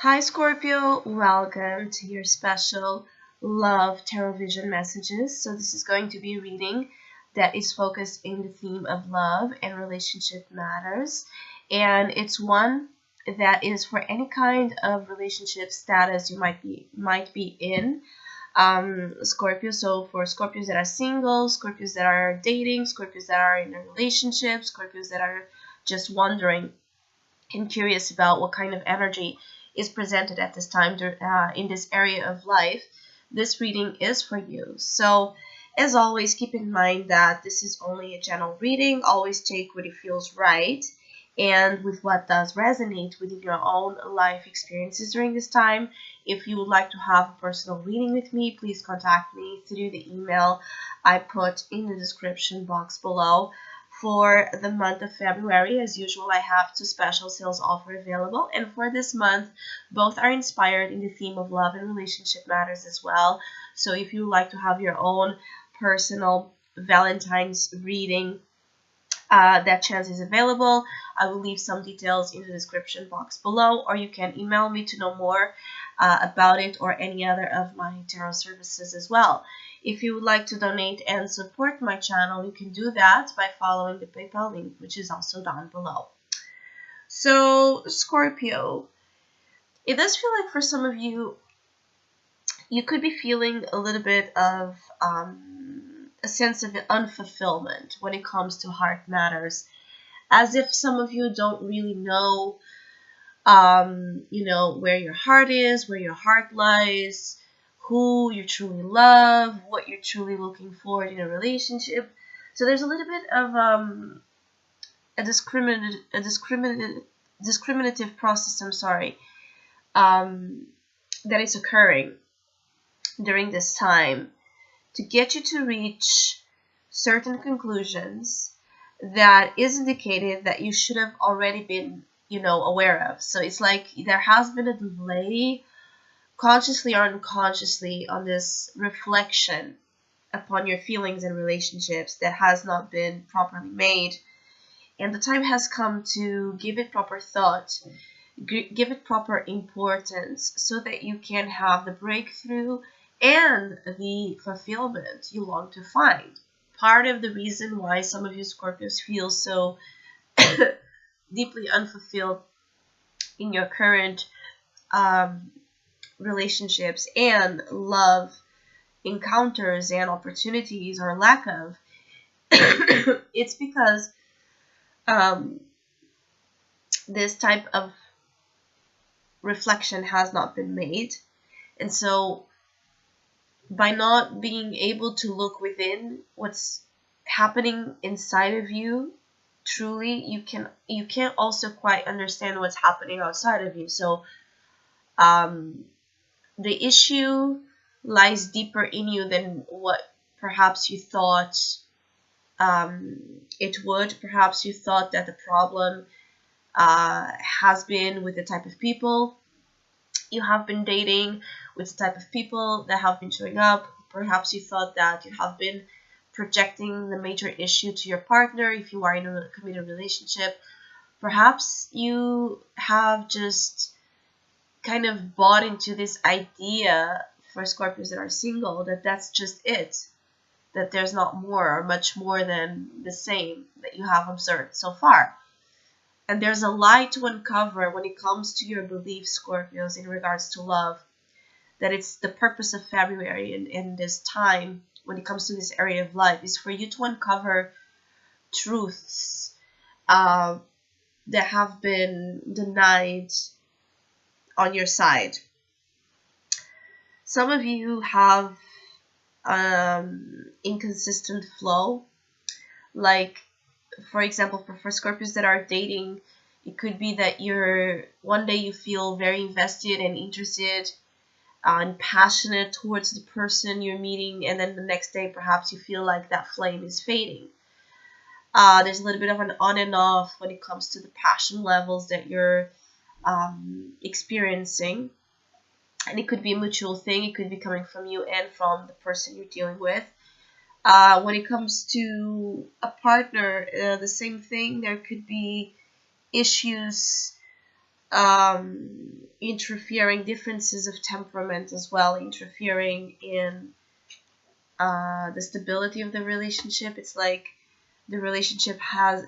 Hi Scorpio, welcome to your special love tarot vision messages. So this is going to be a reading that is focused in the theme of love and relationship matters. And it's one that is for any kind of relationship status you might be in. Scorpio. So for Scorpios that are single, Scorpios that are dating, Scorpios that are in a relationship, Scorpios that are just wondering and curious about what kind of energy is presented at this time in this area of life, this reading is for you. So, as always, keep in mind that this is only a general reading. Always take what it feels right and with what does resonate within your own life experiences during this time. If you would like to have a personal reading with me, please contact me through the email I put in the description box below. For the month of February, as usual, I have two special sales offers available. And for this month, both are inspired in the theme of love and relationship matters as well. So if you would like to have your own personal Valentine's reading, that chance is available. I will leave some details in the description box below, or you can email me to know more about it or any other of my tarot services as well. If you would like to donate and support my channel, you can do that by following the PayPal link, which is also down below. So, Scorpio, it does feel like for some of you, you could be feeling a little bit of a sense of unfulfillment when it comes to heart matters, as if some of you don't really know, where your heart is, where your heart lies, who you truly love, what you're truly looking for in a relationship. So there's a little bit of a discriminative process. That is occurring during this time to get you to reach certain conclusions that is indicated that you should have already been, aware of. So it's like there has been a delay, consciously or unconsciously, on this reflection upon your feelings and relationships that has not been properly made. And the time has come to give it proper thought, give it proper importance, so that you can have the breakthrough and the fulfillment you long to find. Part of the reason why some of you Scorpios feel so deeply unfulfilled in your current relationships and love encounters and opportunities, or lack of, it's because this type of reflection has not been made. And so by not being able to look within what's happening inside of you truly, you can't also quite understand what's happening outside of you. So the issue lies deeper in you than what perhaps you thought it would. Perhaps you thought that the problem has been with the type of people you have been dating, with the type of people that have been showing up. Perhaps you thought that you have been projecting the major issue to your partner if you are in a committed relationship. Perhaps you have just kind of bought into this idea, for Scorpios that are single, that that's just it, that there's not more or much more than the same that you have observed so far. And there's a lie to uncover when it comes to your beliefs, Scorpios, in regards to love. That it's the purpose of February and this time, when it comes to this area of life, is for you to uncover truths that have been denied on your side. Some of you have inconsistent flow. Like, for example, for Scorpios that are dating, it could be that one day you feel very invested and interested and passionate towards the person you're meeting, and then the next day perhaps you feel like that flame is fading. There's a little bit of an on and off when it comes to the passion levels that you're experiencing. And it could be a mutual thing. It could be coming from you and from the person you're dealing with. When it comes to a partner, the same thing. There could be issues interfering differences of temperament as well, interfering in the stability of the relationship. It's like the relationship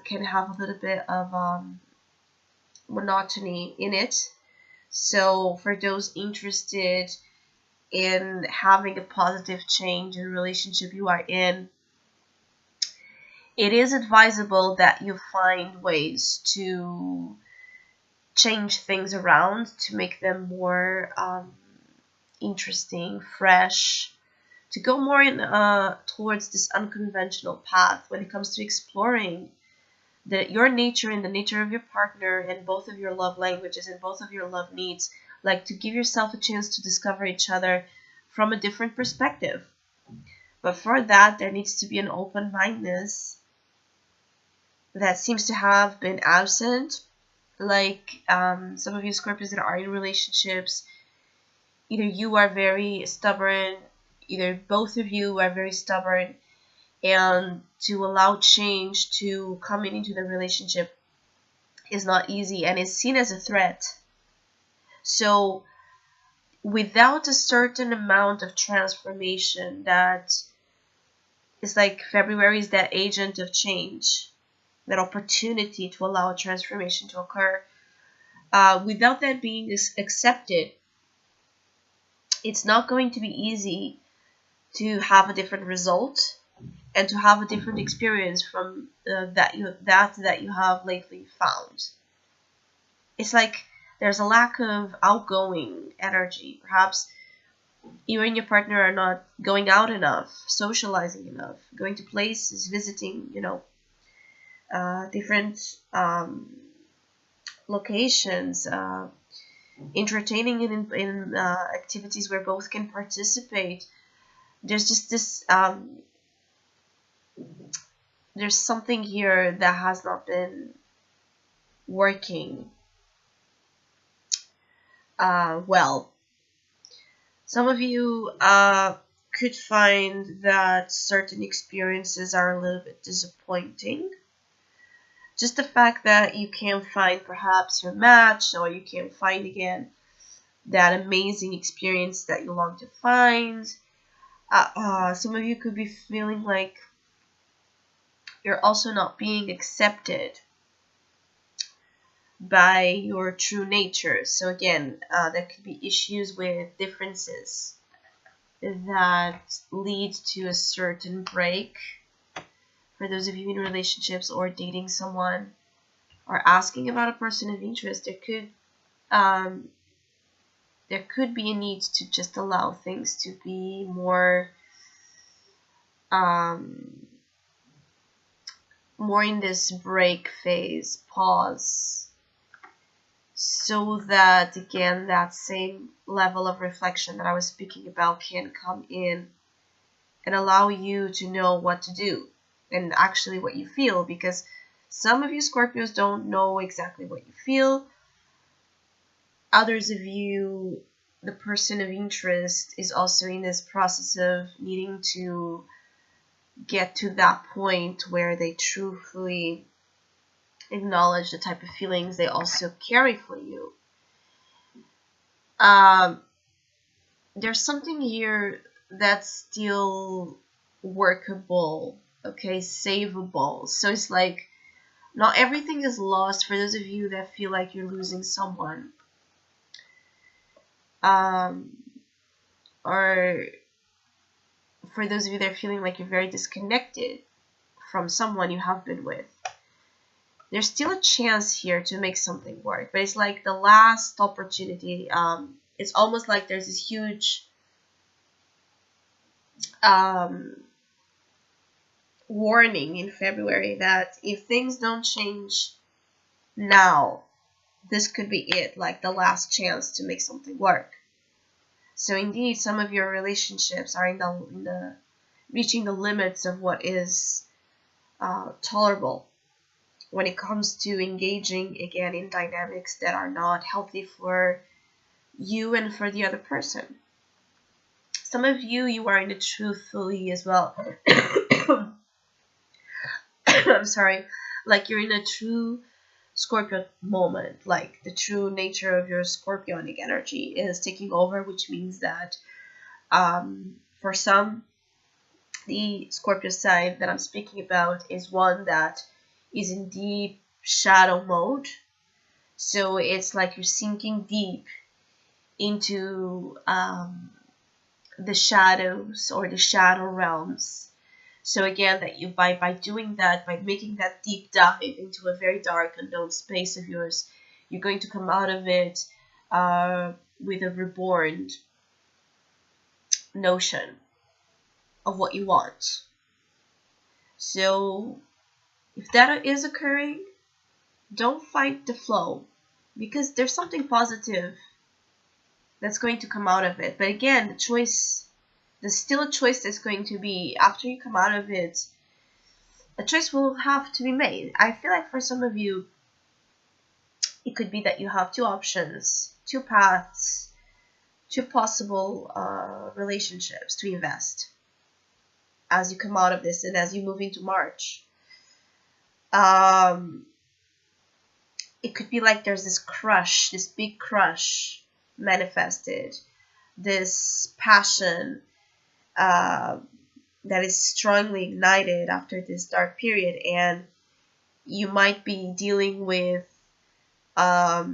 can have a little bit of monotony in it. So for those interested in having a positive change in the relationship you are in, it is advisable that you find ways to change things around to make them more interesting, fresh, to go more in towards this unconventional path when it comes to exploring your nature and the nature of your partner and both of your love languages and both of your love needs. Like to give yourself a chance to discover each other from a different perspective. But for that, there needs to be an open-mindedness that seems to have been absent. Like some of you Scorpios that are in relationships, either you are very stubborn, either both of you are very stubborn, and to allow change to come into the relationship is not easy and is seen as a threat. So without a certain amount of transformation, that is like February is that agent of change, that opportunity to allow a transformation to occur. Without that being accepted, it's not going to be easy to have a different result and to have a different experience from that you have lately found. It's like there's a lack of outgoing energy. Perhaps you and your partner are not going out enough, socializing enough, going to places, visiting, different locations, entertaining in activities where both can participate. There's just this there's something here that has not been working well. Some of you could find that certain experiences are a little bit disappointing. Just the fact that you can't find perhaps your match, or you can't find again that amazing experience that you long to find. Some of you could be feeling like you're also not being accepted by your true nature. So again, there could be issues with differences that lead to a certain break. For those of you in relationships or dating someone or asking about a person of interest, there could be a need to just allow things to be more more in this break phase, pause, so that again that same level of reflection that I was speaking about can come in and allow you to know what to do and actually what you feel, because some of you Scorpios don't know exactly what you feel. Others of you, the person of interest, is also in this process of needing to get to that point where they truthfully acknowledge the type of feelings they also carry for you. There's something here that's still workable, okay, savable. So it's like not everything is lost for those of you that feel like you're losing someone. Or for those of you that are feeling like you're very disconnected from someone you have been with. There's still a chance here to make something work, but it's like the last opportunity. It's almost like there's this huge warning in February that if things don't change now, this could be it, like the last chance to make something work. So indeed, some of your relationships are in the reaching the limits of what is tolerable when it comes to engaging again in dynamics that are not healthy for you and for the other person. Some of you are in it truthfully as well. I'm sorry, like you're in a true Scorpio moment, like the true nature of your Scorpionic energy is taking over, which means that for some, the Scorpio sign that I'm speaking about is one that is in deep shadow mode. So it's like you're sinking deep into the shadows or the shadow realms. So again, that you by doing that, by making that deep dive into a very dark unknown space of yours, you're going to come out of it with a reborn notion of what you want. So if that is occurring, don't fight the flow, because there's something positive that's going to come out of it. But again, there's still a choice that's going to be, after you come out of it, a choice will have to be made. I feel like for some of you, it could be that you have two options, two paths, two possible relationships to invest as you come out of this and as you move into March. It could be like there's this crush, this big crush manifested, this passion that is strongly ignited after this dark period, and you might be dealing with a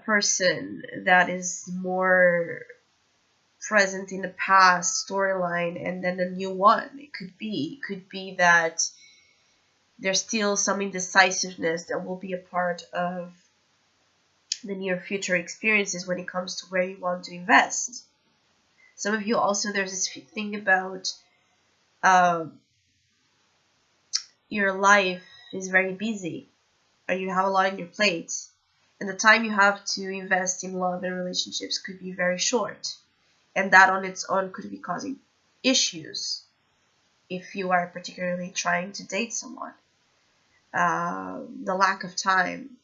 person that is more present in the past storyline and then a new one. It could be that there's still some indecisiveness that will be a part of the near future experiences when it comes to where you want to invest. Some of you also, there's this thing about your life is very busy, or you have a lot on your plate, and the time you have to invest in love and relationships could be very short, and that on its own could be causing issues if you are particularly trying to date someone. The lack of time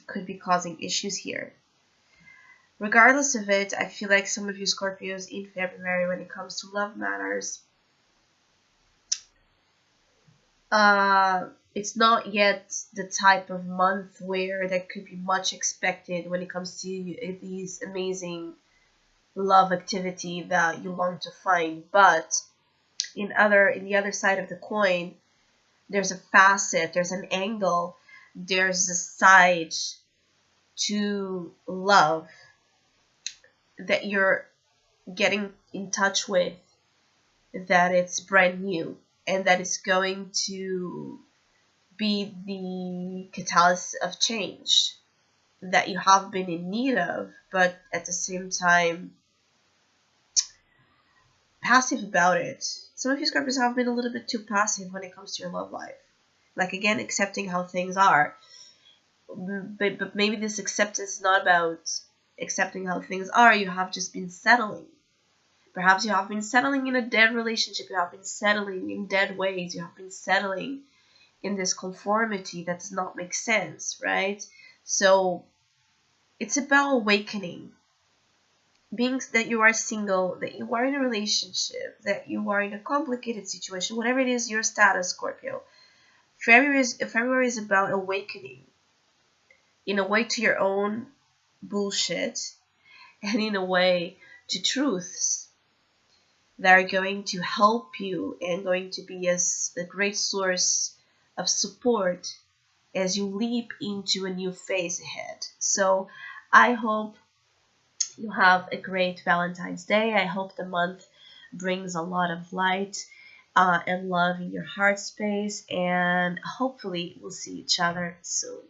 could be causing issues here. Regardless of it, I feel like some of you Scorpios in February, when it comes to love matters, it's not yet the type of month where there could be much expected when it comes to these amazing love activity that you long to find. But in the other side of the coin, there's a facet, there's an angle, there's a side to love that you're getting in touch with, that it's brand new and that it's going to be the catalyst of change that you have been in need of, but at the same time passive about it. Some of you Scorpios have been a little bit too passive when it comes to your love life. Like, again, accepting how things are. But maybe this acceptance is not about accepting how things are. You have just been settling. Perhaps you have been settling in a dead relationship. You have been settling in dead ways. You have been settling in this conformity that does not make sense, right? So it's about awakening. Being that you are single, that you are in a relationship, that you are in a complicated situation, whatever it is your status, Scorpio. February is about awakening in a way to your own bullshit, and in a way to truths that are going to help you and going to be as a great source of support as you leap into a new phase ahead. So I hope you have a great Valentine's Day. I hope the month brings a lot of light and love in your heart space, and hopefully we'll see each other soon.